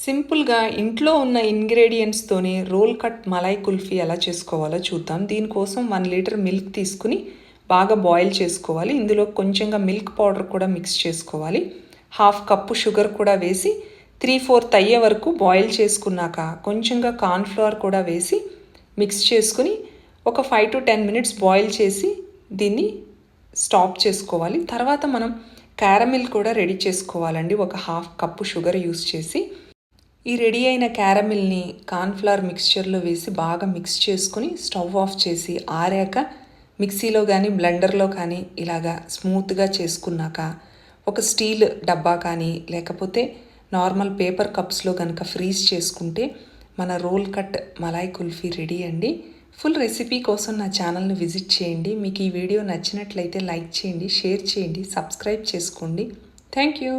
సింపుల్గా ఇంట్లో ఉన్న ఇంగ్రీడియంట్స్తోనే రోల్ కట్ మలై కుల్ఫీ ఎలా చేసుకోవాలో చూద్దాం. దీనికోసం 1 లీటర్ మిల్క్ తీసుకుని బాగా బాయిల్ చేసుకోవాలి. ఇందులో కొంచెంగా మిల్క్ పౌడర్ కూడా మిక్స్ చేసుకోవాలి. 1/2 కప్పు షుగర్ కూడా వేసి 3/4 అయ్యే వరకు బాయిల్ చేసుకున్నాక కొంచెంగా కార్న్ఫ్లవర్ కూడా వేసి మిక్స్ చేసుకుని ఒక 5 to 10 మినిట్స్ బాయిల్ చేసి దీన్ని స్టాప్ చేసుకోవాలి. తర్వాత మనం క్యారమిల్ కూడా రెడీ చేసుకోవాలండి. ఒక 1/2 కప్పు షుగర్ యూస్ చేసి ఈ రెడీ అయిన క్యారమిల్ని కార్న్ఫ్లవర్ మిక్స్చర్లో వేసి బాగా మిక్స్ చేసుకుని స్టవ్ ఆఫ్ చేసి ఆరాక మిక్సీలో కానీ బ్లెండర్లో కానీ ఇలాగా స్మూత్గా చేసుకున్నాక ఒక స్టీల్ డబ్బా కానీ లేకపోతే నార్మల్ పేపర్ కప్స్లో కనుక ఫ్రీజ్ చేసుకుంటే మన roll cut malai kulfi ready అండి. ఫుల్ రెసిపీ కోసం నా ఛానల్ని విజిట్ చేయండి. మీకు ఈ వీడియో నచ్చినట్లయితే లైక్ చేయండి, షేర్ చేయండి, సబ్స్క్రైబ్ చేసుకోండి. Thank you.